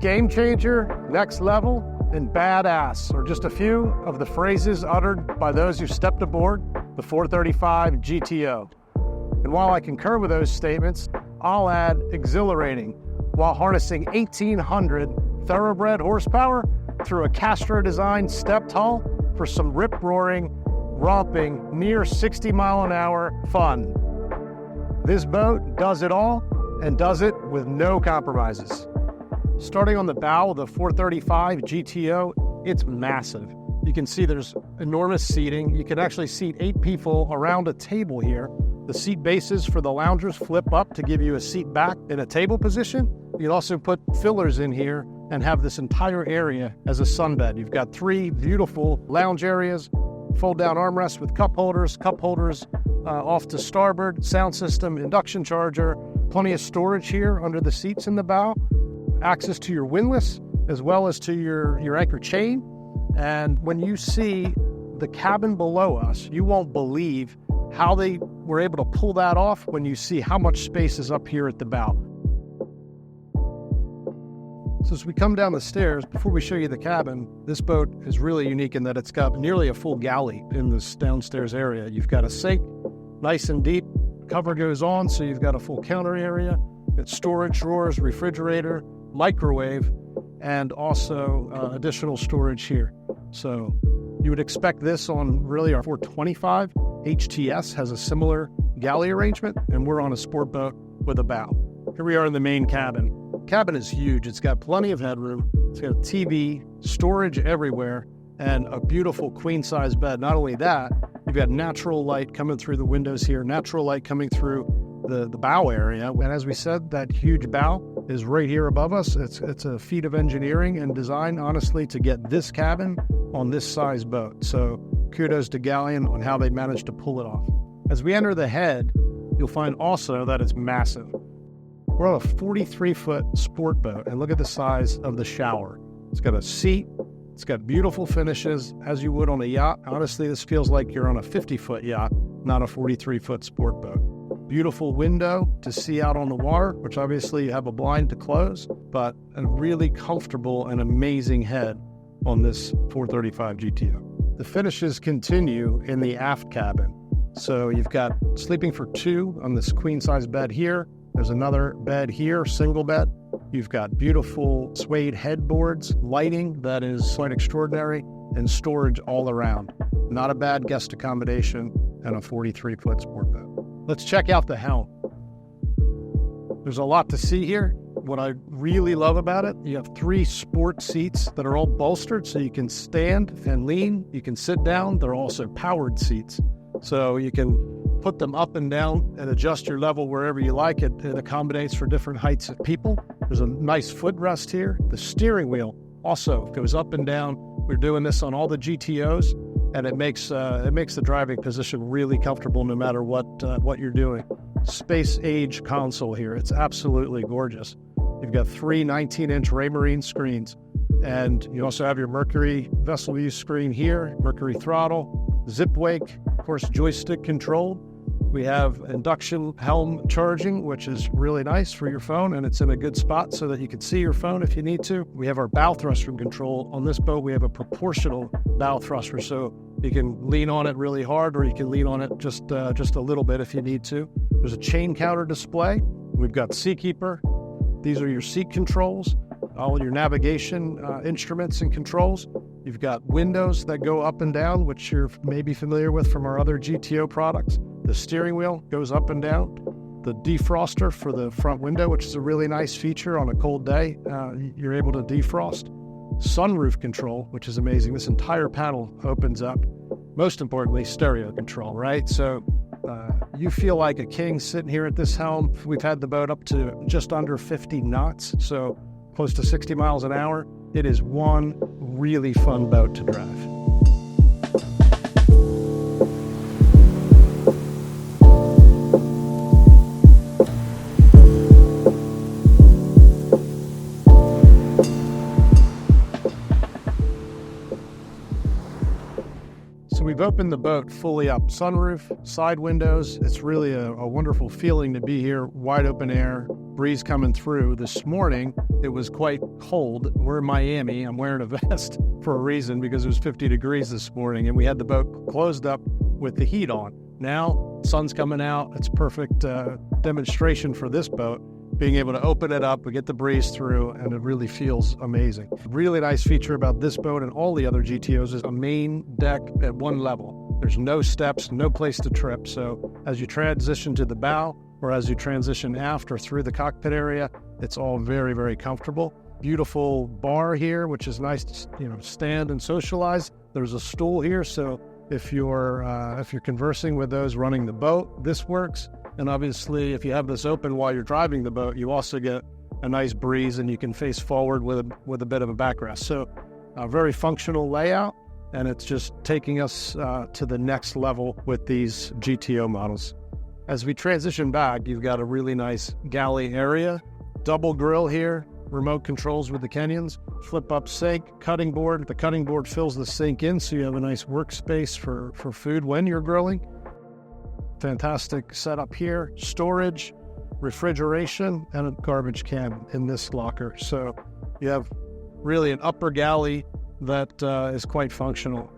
game changer, next level, and badass are just a few of the phrases uttered by those who stepped aboard the 435 GTO. And while I concur with those statements, I'll add exhilarating while harnessing 1,800 thoroughbred horsepower through a Castro-designed stepped hull for some rip-roaring, romping, near 60-mile-an-hour fun. This boat does it all and does it with no compromises. Starting on the bow of the 435 GTO, it's massive. You can see there's enormous seating. You can actually seat 8 people around a table here. The seat bases for the loungers flip up to give you a seat back in a table position. You can also put fillers in here and have this entire area as a sunbed. You've got 3 beautiful lounge areas, fold-down armrests with cup holders off to starboard, sound system, induction charger, plenty of storage here under the seats in the bow, access to your windlass as well as to your anchor chain. And when you see the cabin below us, you won't believe how they were able to pull that off when you see how much space is up here at the bow. So as we come down the stairs, before we show you the cabin, this boat is really unique in that it's got nearly a full galley in this downstairs area. You've got a sink, nice and deep, cover goes on, so you've got a full counter area. It's storage drawers, refrigerator, microwave, and also additional storage here. So you would expect this on really our 425. HTS has a similar galley arrangement, and we're on a sport boat with a bow. Here we are in the main cabin. Cabin is huge. It's got plenty of headroom. It's got a TV, storage everywhere, and a beautiful queen-size bed. Not only that, you've got natural light coming through the windows here, natural light coming through the bow area. And as we said, that huge bow is right here above us. It's a feat of engineering and design, honestly, to get this cabin on this size boat. So kudos to Galeon on how they managed to pull it off. As we enter the head, you'll find also that it's massive. We're on a 43-foot sport boat, and look at the size of the shower. It's got a seat. It's got beautiful finishes, as you would on a yacht. Honestly, this feels like you're on a 50-foot yacht, not a 43-foot sport boat. Beautiful window to see out on the water, which obviously you have a blind to close, but a really comfortable and amazing head on this 435 GTO. The finishes continue in the aft cabin. So you've got sleeping for 2 on this queen-size bed here. There's another bed here, single bed. You've got beautiful suede headboards, lighting that is quite extraordinary, and storage all around. Not a bad guest accommodation and a 43-foot sport boat. Let's check out the helm. There's a lot to see here. What I really love about it, you have 3 sport seats that are all bolstered, so you can stand and lean. You can sit down. They're also powered seats, so you can put them up and down and adjust your level wherever you like. It accommodates for different heights of people. There's a nice footrest here. The steering wheel also goes up and down. We're doing this on all the GTOs, and it makes the driving position really comfortable no matter what you're doing. Space age console here. It's absolutely gorgeous. You've got 3 19-inch Raymarine screens, and you also have your Mercury vessel view screen here, Mercury throttle, zip wake, of course, joystick controlled. We have induction helm charging, which is really nice for your phone, and it's in a good spot so that you can see your phone if you need to. We have our bow thruster control. On this boat, we have a proportional bow thruster, so you can lean on it really hard, or you can lean on it just a little bit if you need to. There's a chain counter display. We've got Seakeeper. These are your seat controls, all your navigation instruments and controls. You've got windows that go up and down, which you're maybe familiar with from our other GTO products. The steering wheel goes up and down. The defroster for the front window, which is a really nice feature on a cold day. You're able to defrost. Sunroof control, which is amazing. This entire panel opens up. Most importantly, stereo control, right? So you feel like a king sitting here at this helm. We've had the boat up to just under 50 knots, so close to 60 miles an hour. It is one really fun boat to drive. we've opened the boat fully up, sunroof, side windows. It's really a wonderful feeling to be here, wide open air, breeze coming through. This morning, it was quite cold. We're in Miami. I'm wearing a vest for a reason because it was 50 degrees this morning, and we had the boat closed up with the heat on. Now, sun's coming out. It's a perfect demonstration for this boat, being able to open it up, we get the breeze through, and it really feels amazing. Really nice feature about this boat and all the other GTOs is a main deck at one level. There's no steps, no place to trip. So as you transition to the bow or as you transition aft or through the cockpit area, it's all very, very comfortable. Beautiful bar here, which is nice to stand and socialize. There's a stool here, so if you're conversing with those running the boat, this works. And obviously, if you have this open while you're driving the boat, you also get a nice breeze and you can face forward with a bit of a backrest. So a very functional layout, and it's just taking us to the next level with these GTO models. As we transition back, you've got a really nice galley area, double grill here, remote controls with the Kenyons, flip up sink, cutting board. The cutting board fills the sink in, so you have a nice workspace for food when you're grilling. Fantastic setup here, storage, refrigeration, and a garbage can in this locker. So you have really an upper galley that is quite functional.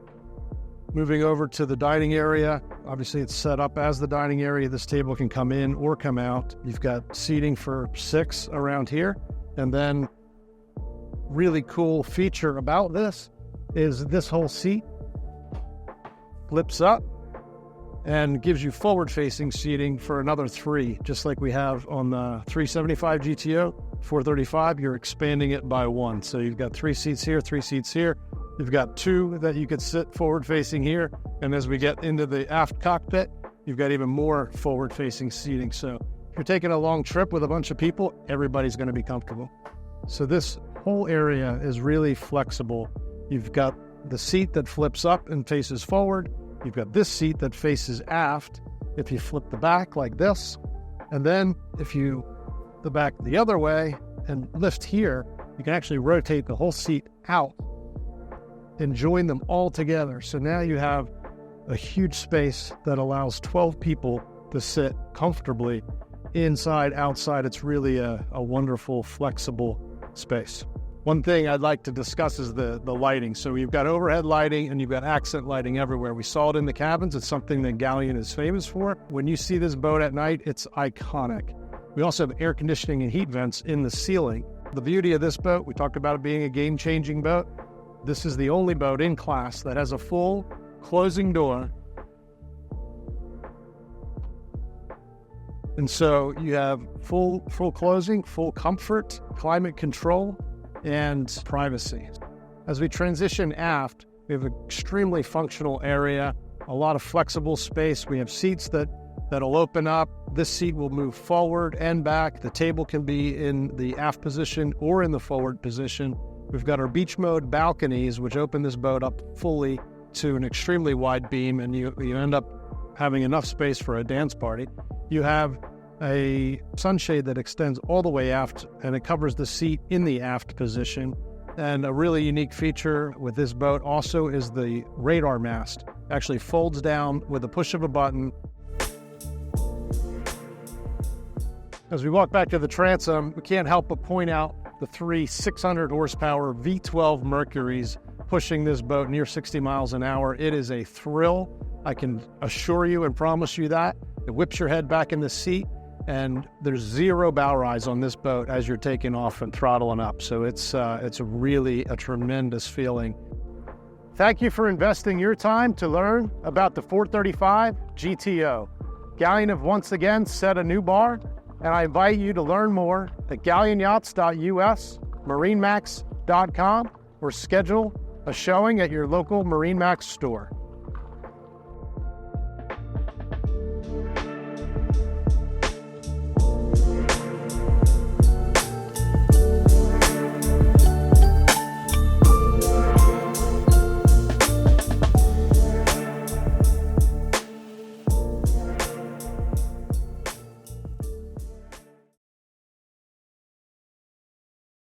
Moving over to the dining area, obviously it's set up as the dining area. This table can come in or come out. You've got seating for 6 around here. And then really cool feature about this is this whole seat flips up and gives you forward-facing seating for another 3, just like we have on the 375 GTO, 435, you're expanding it by 1. So you've got 3 seats here, 3 seats here. You've got 2 that you could sit forward-facing here. And as we get into the aft cockpit, you've got even more forward-facing seating. So if you're taking a long trip with a bunch of people, everybody's going to be comfortable. So this whole area is really flexible. You've got the seat that flips up and faces forward. You've got this seat that faces aft if you flip the back like this. And then if you the back the other way and lift here, you can actually rotate the whole seat out and join them all together. So now you have a huge space that allows 12 people to sit comfortably inside, outside. It's really a wonderful, flexible space. One thing I'd like to discuss is the lighting. So you've got overhead lighting and you've got accent lighting everywhere. We saw it in the cabins. It's something that Galeon is famous for. When you see this boat at night, it's iconic. We also have air conditioning and heat vents in the ceiling. The beauty of this boat, we talked about it being a game-changing boat. This is the only boat in class that has a full closing door. And so you have full closing, full comfort, climate control, and privacy. As we transition aft, we have an extremely functional area, a lot of flexible space. We have seats that'll open up. This seat will move forward and back. The table can be in the aft position or in the forward position. We've got our beach mode balconies, which open this boat up fully to an extremely wide beam, and you end up having enough space for a dance party. You have a sunshade that extends all the way aft, and it covers the seat in the aft position. And a really unique feature with this boat also is the radar mast. It actually folds down with a push of a button. As we walk back to the transom, we can't help but point out the 3 600 horsepower V12 Mercuries pushing this boat near 60 miles an hour. It is a thrill. I can assure you and promise you that. It whips your head back in the seat, and there's 0 bow rise on this boat as you're taking off and throttling up. So it's really a tremendous feeling. Thank you for investing your time to learn about the 435 GTO. Galeon have once again set a new bar, and I invite you to learn more at galeonyachts.us, marinemax.com, or schedule a showing at your local MarineMax store.